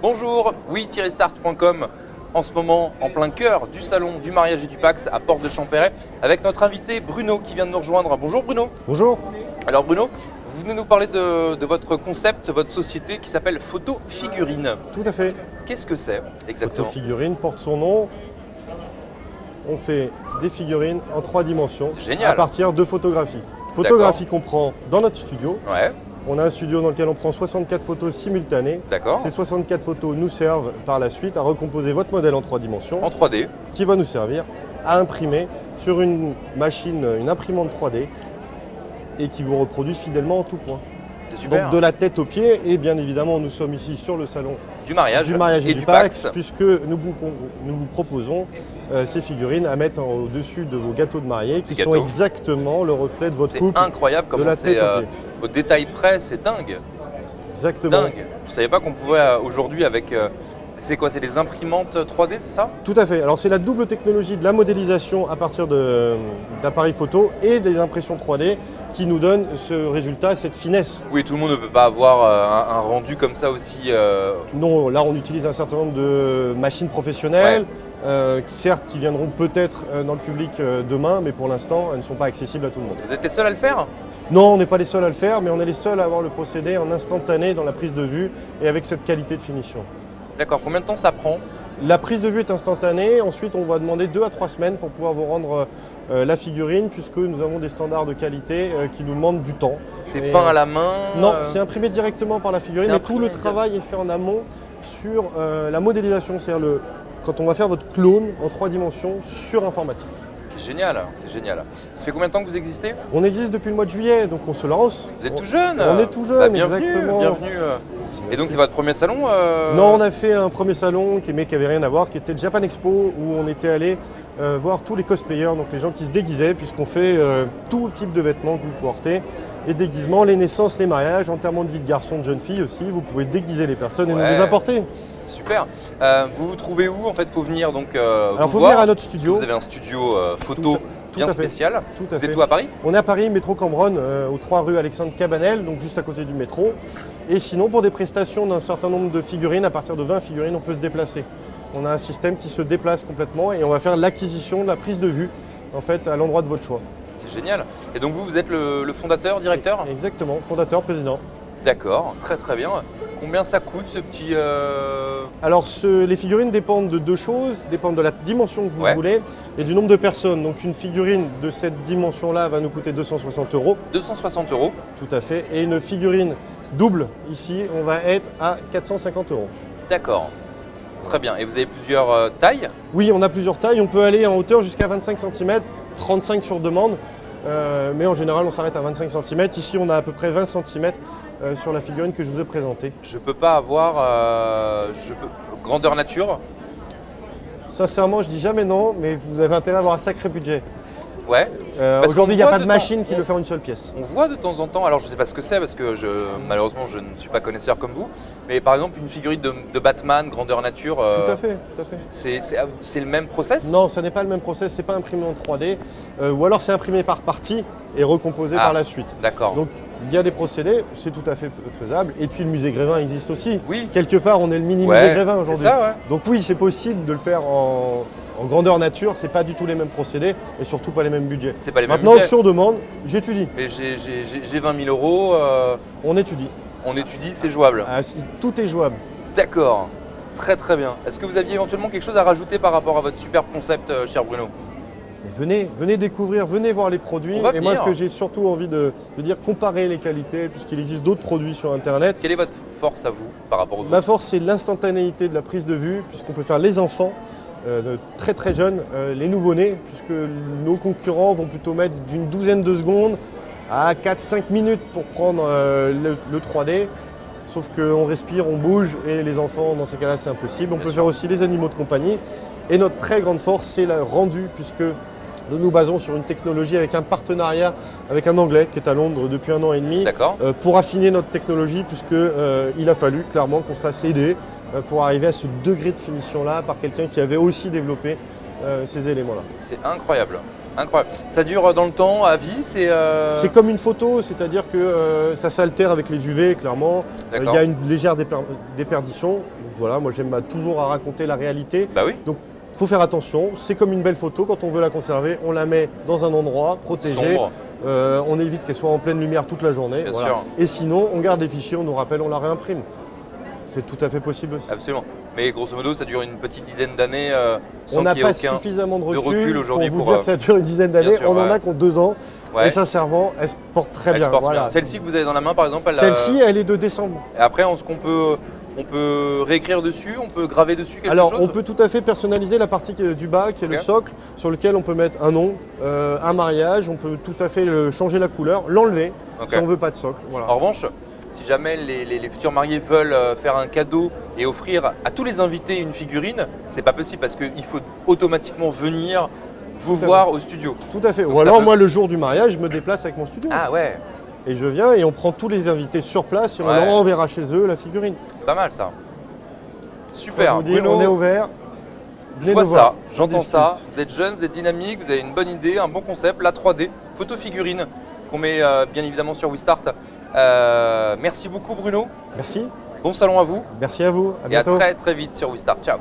Bonjour, oui-start.com, en ce moment en plein cœur du salon du mariage et du Pacs à Porte de Champéret avec notre invité Bruno qui vient de nous rejoindre. Bonjour Bruno. Bonjour. Alors Bruno, vous venez nous parler de votre concept, votre société qui s'appelle Photo Figurine. Tout à fait. Qu'est-ce que c'est exactement? Photo Figurine porte son nom. On fait des figurines en 3 dimensions Génial. à partir de photographies. Photographies qu'on prend dans notre studio. Ouais. On a un studio dans lequel on prend 64 photos simultanées. D'accord. Ces 64 photos nous servent par la suite à recomposer votre modèle en 3 dimensions. En 3D. Qui va nous servir à imprimer sur une machine, une imprimante 3D et qui vous reproduit fidèlement en tout point. C'est super. Donc de la tête aux pieds, et bien évidemment nous sommes ici sur le salon du mariage et du Pacs, Pacs, puisque nous vous proposons ces figurines à mettre au-dessus de vos gâteaux de mariée qui sont exactement le reflet de votre couple. C'est incroyable comment c'est au détail près, c'est dingue. Exactement. Dingue. Je ne savais pas qu'on pouvait aujourd'hui avec... c'est quoi? C'est des imprimantes 3D, c'est ça? Tout à fait. Alors c'est la double technologie de la modélisation à partir d'appareils photo et des impressions 3D qui nous donne ce résultat, cette finesse. Oui, tout le monde ne peut pas avoir un rendu comme ça aussi. Non, là on utilise un certain nombre de machines professionnelles, certes qui viendront peut-être dans le public demain, mais pour l'instant elles ne sont pas accessibles à tout le monde. Vous êtes les seuls à le faire? Non, on n'est pas les seuls à le faire, mais on est les seuls à avoir le procédé en instantané dans la prise de vue et avec cette qualité de finition. D'accord, combien de temps ça prend? La prise de vue est instantanée, ensuite on va demander 2 à 3 semaines pour pouvoir vous rendre la figurine, puisque nous avons des standards de qualité qui nous demandent du temps. C'est peint à la main? Non, c'est imprimé directement par la figurine, mais tout le travail est fait en amont sur la modélisation, c'est-à-dire quand on va faire votre clone en 3 dimensions sur informatique. C'est génial, c'est génial. Ça fait combien de temps que vous existez? On existe depuis le mois de juillet, donc on se lance. Vous êtes tout jeune? On est tout jeune, bienvenue, exactement. Bienvenue. Et donc c'est votre premier salon? Non, on a fait un premier salon mais qui n'avait rien à voir, qui était le Japan Expo, où on était allé voir tous les cosplayers, donc les gens qui se déguisaient, puisqu'on fait tout type de vêtements que vous portez. Les déguisements, les naissances, les mariages, enterrement de vie de garçon, de jeune fille aussi, vous pouvez déguiser les personnes et nous les apporter. Super. Vous vous trouvez où? En fait, il faut venir donc. Alors, il faut venir à notre studio. Vous avez un studio photo bien spécial. Vous êtes où à Paris? On est à Paris, métro Cambronne, aux 3 rue Alexandre Cabanel, donc juste à côté du métro. Et sinon, pour des prestations d'un certain nombre de figurines, à partir de 20 figurines, on peut se déplacer. On a un système qui se déplace complètement et on va faire l'acquisition, la prise de vue, en fait, à l'endroit de votre choix. C'est génial. Et donc vous êtes le fondateur, directeur? Exactement, fondateur, président. D'accord, très très bien. Combien ça coûte ce petit... Alors les figurines dépendent de 2 choses, dépendent de la dimension que vous voulez et du nombre de personnes. Donc une figurine de cette dimension-là va nous coûter 260 €. 260 €? Tout à fait. Et une figurine double, ici, on va être à 450 €. D'accord, très bien. Et vous avez plusieurs tailles? Oui, on a plusieurs tailles. On peut aller en hauteur jusqu'à 25 cm, 35 sur demande. Mais en général, on s'arrête à 25 cm. Ici, on a à peu près 20 cm sur la figurine que je vous ai présentée. Je ne peux pas avoir grandeur nature? Sincèrement, je dis jamais non, mais vous avez intérêt à avoir un sacré budget. Ouais. Aujourd'hui, il n'y a pas de machine qui peut faire une seule pièce. On voit de temps en temps, alors je ne sais pas ce que c'est parce que malheureusement je ne suis pas connaisseur comme vous, mais par exemple une figurine de Batman, grandeur nature. Tout à fait, tout à fait. C'est le même process? Non, ce n'est pas le même process, c'est pas imprimé en 3D, ou alors c'est imprimé par partie et recomposé par la suite. D'accord. Donc il y a des procédés, c'est tout à fait faisable, et puis le musée Grévin existe aussi. Oui. Quelque part, on est le mini musée Grévin aujourd'hui. C'est ça, ouais. Donc oui, c'est possible de le faire en grandeur nature, c'est pas du tout les mêmes procédés et surtout pas les mêmes budgets. C'est pas les mêmes budgets. Maintenant, sur demande, j'étudie. Mais j'ai 20 000 €. On étudie. On étudie, c'est jouable. Tout est jouable. D'accord, très très bien. Est-ce que vous aviez éventuellement quelque chose à rajouter par rapport à votre superbe concept, cher Bruno? Venez découvrir, venez voir les produits. Et moi, ce que j'ai surtout envie de dire, comparer les qualités, puisqu'il existe d'autres produits sur Internet. Quelle est votre force à vous par rapport aux autres? Ma force, c'est l'instantanéité de la prise de vue, puisqu'on peut faire les enfants, de très très jeunes, les nouveau-nés, puisque nos concurrents vont plutôt mettre d'une douzaine de secondes à 4-5 minutes pour prendre le 3D. Sauf qu'on respire, on bouge, et les enfants, dans ces cas-là, c'est impossible. On peut faire aussi les animaux de compagnie. Et notre très grande force, c'est le rendu, puisque nous nous basons sur une technologie avec un partenariat avec un Anglais qui est à Londres depuis 1 an et demi pour affiner notre technologie, puisqu'il a fallu clairement qu'on se fasse aider pour arriver à ce degré de finition-là par quelqu'un qui avait aussi développé ces éléments-là. C'est incroyable. Incroyable. Ça dure dans le temps, à vie, c'est C'est comme une photo, c'est-à-dire que ça s'altère avec les UV, clairement. Il y a une légère déperdition. Donc, voilà, moi j'aime toujours à raconter la réalité. Bah oui. Donc il faut faire attention, c'est comme une belle photo, quand on veut la conserver, on la met dans un endroit protégé. Sombre. On évite qu'elle soit en pleine lumière toute la journée. Bien voilà. sûr. Et sinon, on garde les fichiers, on nous rappelle, on la réimprime. C'est tout à fait possible aussi. Absolument. Mais grosso modo, ça dure une petite dizaine d'années sans On n'a qu'il y ait pas aucun suffisamment de recul recul aujourd'hui pour vous pour, dire que ça dure une dizaine d'années. sûr, On en a qui ont 2 ans. Ouais. Et sincèrement, elle se porte très Elle bien. se porte Voilà. bien. Celle-ci que vous avez dans la main, par exemple, Celle-ci, elle est de décembre. Et après, on peut réécrire dessus, on peut graver dessus quelque Alors, chose. on peut tout à fait personnaliser la partie du bas, qui est le socle, sur lequel on peut mettre un nom, un mariage. On peut tout à fait changer la couleur, l'enlever, si on ne veut pas de socle. Voilà. En revanche, si jamais les futurs mariés veulent faire un cadeau et offrir à tous les invités une figurine, c'est pas possible parce qu'il faut automatiquement venir vous voir au studio. Tout à fait. Donc ou alors, moi, le jour du mariage, je me déplace avec mon studio. Ah ouais. Et je viens et on prend tous les invités sur place et on leur enverra chez eux la figurine. C'est pas mal ça. Super. Vous dire, Bruno, on est ouvert. Je vois ça, j'entends ça. Vous êtes jeune, vous êtes dynamique, vous avez une bonne idée, un bon concept, la 3D, photo figurine qu'on met bien évidemment sur WeStart. Merci beaucoup Bruno. Merci. Bon salon à vous. Merci à vous. À et bientôt. à très très vite sur WeStart. Ciao.